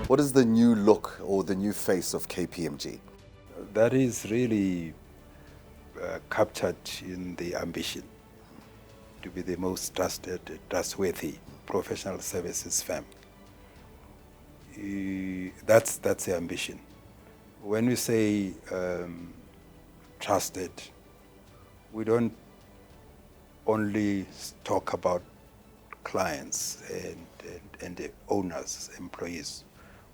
What is the new look or the new face of KPMG? That is really captured in the ambition to be the most trusted, trustworthy professional services firm. That's the ambition. When we say trusted, we don't only talk about clients and the owners, employees.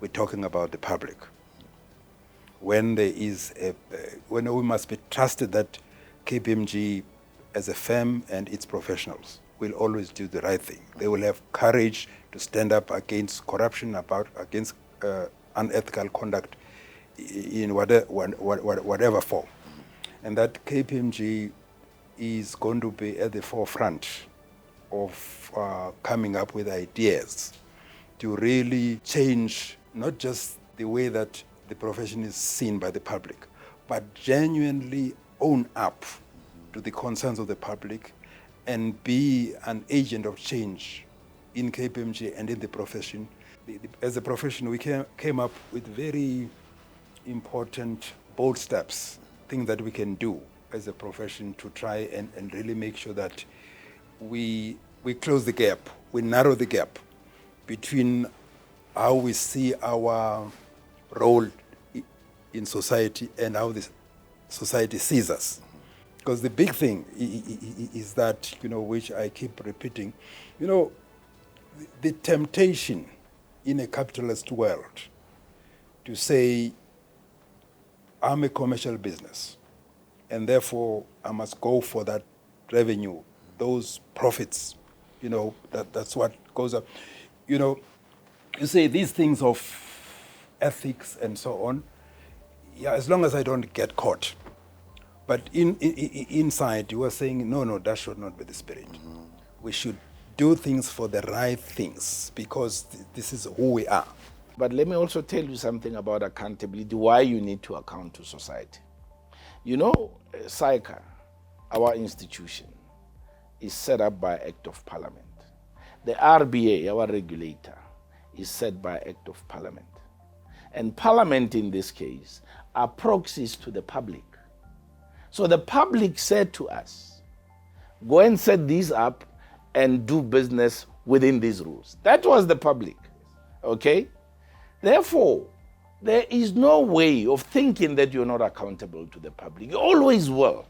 We're talking about the public. When there is when we must be trusted that KPMG as a firm and its professionals will always do the right thing. They will have courage to stand up against corruption, against unethical conduct in whatever form. And that KPMG is going to be at the forefront of coming up with ideas to really change not just the way that the profession is seen by the public, but genuinely own up to the concerns of the public and be an agent of change in KPMG and in the profession. As a profession, we came up with very important, bold steps, things that we can do as a profession to try and really make sure that we close the gap, we narrow the gap between how we see our role in society and how the society sees us. Because the big thing is that, which I keep repeating, the temptation in a capitalist world to say, I'm a commercial business, and therefore I must go for that revenue, those profits, that's what goes up. You say these things of ethics and so on, yeah, as long as I don't get caught. But inside, you are saying, no, that should not be the spirit. Mm-hmm. We should do things for the right things because this is who we are. But let me also tell you something about accountability, why you need to account to society. SAICA, our institution, is set up by Act of Parliament. The RBA, our regulator, is set by Act of Parliament. And Parliament, in this case, are proxies to the public. So the public said to us, go and set these up and do business within these rules. That was the public, okay? Therefore, there is no way of thinking that you're not accountable to the public. You always will,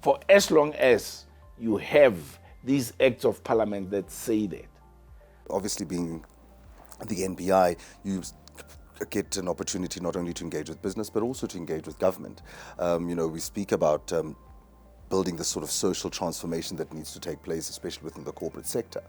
for as long as you have these acts of parliament that say that. Obviously, being the NBI, you get an opportunity not only to engage with business, but also to engage with government. We speak about building the sort of social transformation that needs to take place, especially within the corporate sector.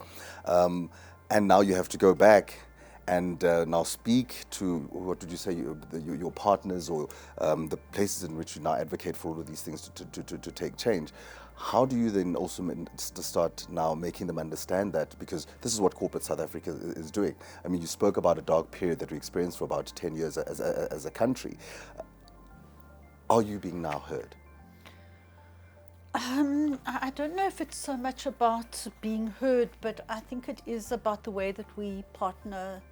And now you have to go back and now speak to, what did you say, your partners or the places in which you now advocate for all of these things to take change. How do you then also start now making them understand that? Because this is what corporate South Africa is doing. I mean, you spoke about a dark period that we experienced for about 10 years as a country. Are you being now heard? I don't know if it's so much about being heard, but I think it is about the way that we partner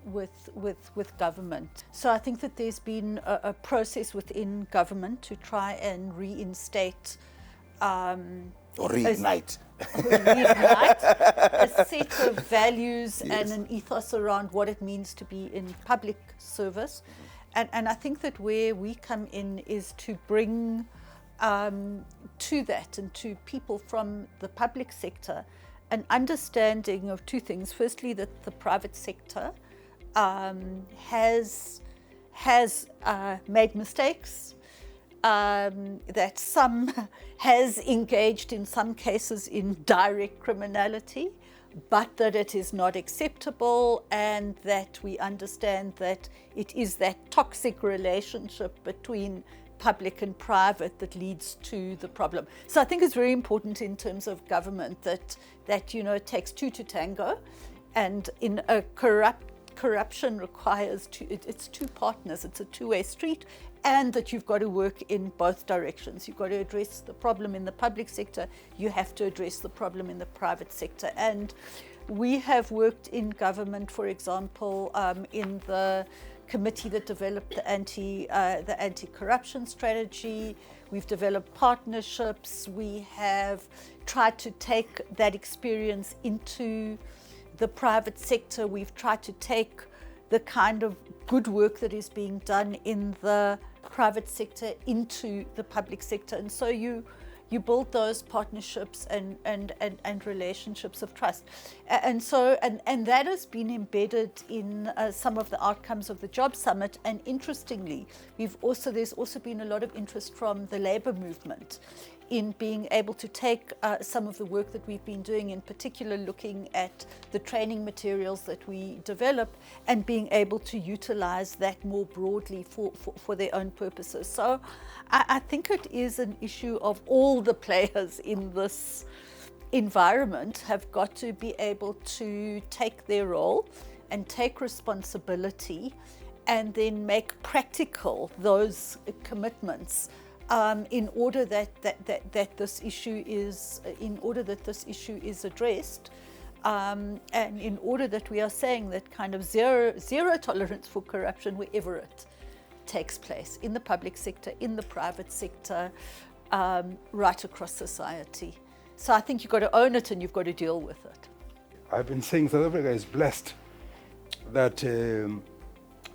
with government. So I think that there's been a process within government to try and reinstate or reignite. A set of values and an ethos around what it means to be in public service. And I think that where we come in is to bring to that and to people from the public sector an understanding of two things. Firstly, that the private sector has made mistakes, that some has engaged in some cases in direct criminality, but that it is not acceptable, and that we understand that it is that toxic relationship between public and private that leads to the problem. So I think it's very important in terms of government that it takes two to tango, and in a corruption requires it's two partners, it's a two-way street, and that you've got to work in both directions. You've got to address the problem in the public sector, you have to address the problem in the private sector. And We have worked in government, for example, in the committee that developed the anti-corruption strategy. We've developed partnerships. We have tried to take that experience into the private sector. We've tried to take the kind of good work that is being done in the private sector into the public sector. And so you build those partnerships and relationships of trust. And that has been embedded in some of the outcomes of the Job Summit. And interestingly, there's also been a lot of interest from the labor movement in being able to take some of the work that we've been doing, in particular looking at the training materials that we develop and being able to utilize that more broadly for their own purposes. So I think it is an issue of all the players in this environment have got to be able to take their role and take responsibility and then make practical those commitments in order that this issue is addressed, and in order that we are saying that kind of zero tolerance for corruption wherever it takes place, in the public sector, in the private sector, right across society. So I think you've got to own it and you've got to deal with it. I've been saying South Africa is blessed that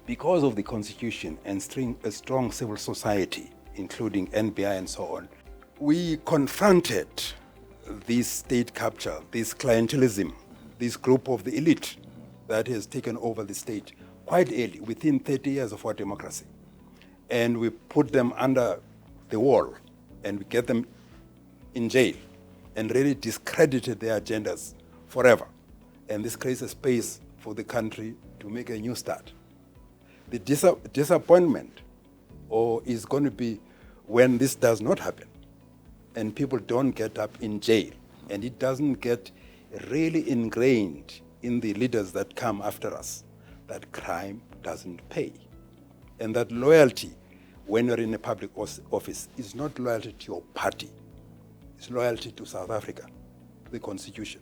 because of the constitution and a strong civil society, including NBI and so on, we confronted this state capture, this clientelism, this group of the elite that has taken over the state quite early, within 30 years of our democracy. And we put them under the wall and we get them in jail and really discredited their agendas forever. And this creates a space for the country to make a new start. The disappointment is going to be when this does not happen and people don't get up in jail and it doesn't get really ingrained in the leaders that come after us, that crime doesn't pay. And that loyalty, when you're in a public office, is not loyalty to your party. It's loyalty to South Africa, to the Constitution.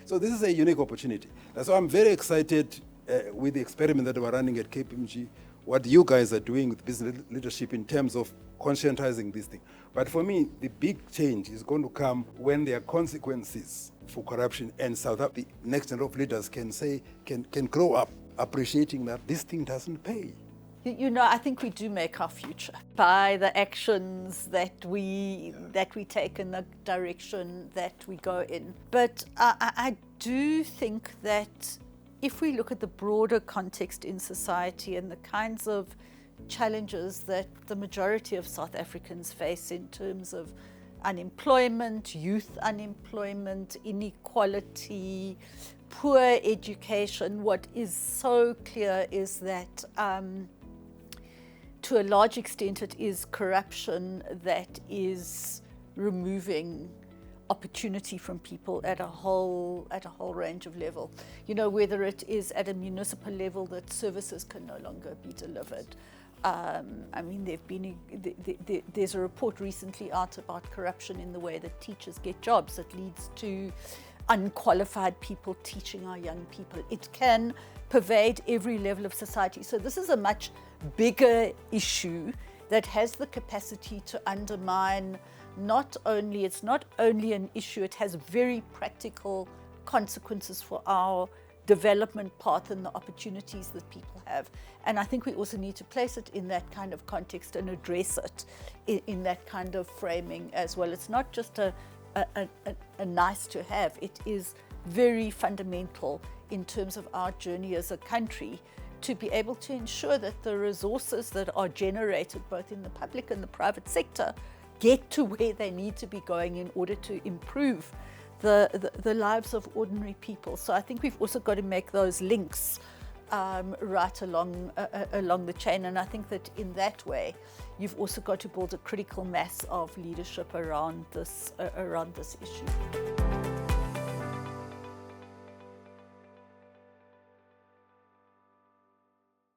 So this is a unique opportunity. That's why I'm very excited with the experiment that we're running at KPMG, what you guys are doing with business leadership in terms of conscientizing this thing. But for me, the big change is going to come when there are consequences for corruption, and the next generation of leaders can grow up appreciating that this thing doesn't pay. You know, I think we do make our future by the actions that we take and the direction that we go in. But I do think that if we look at the broader context in society and the kinds of challenges that the majority of South Africans face in terms of unemployment, youth unemployment, inequality, poor education, what is so clear is that to a large extent it is corruption that is removing opportunity from people at a whole range of level. You know, whether it is at a municipal level that services can no longer be delivered. I mean, there's a report recently out about corruption in the way that teachers get jobs that leads to unqualified people teaching our young people. It can pervade every level of society. So this is a much bigger issue that has the capacity to undermine it's not only an issue, it has very practical consequences for our development path and the opportunities that people have. And I think we also need to place it in that kind of context and address it in that kind of framing as well. It's not just a nice to have, it is very fundamental in terms of our journey as a country to be able to ensure that the resources that are generated both in the public and the private sector get to where they need to be going in order to improve the lives of ordinary people. So I think we've also got to make those links right along the chain, and I think that in that way you've also got to build a critical mass of leadership around this issue.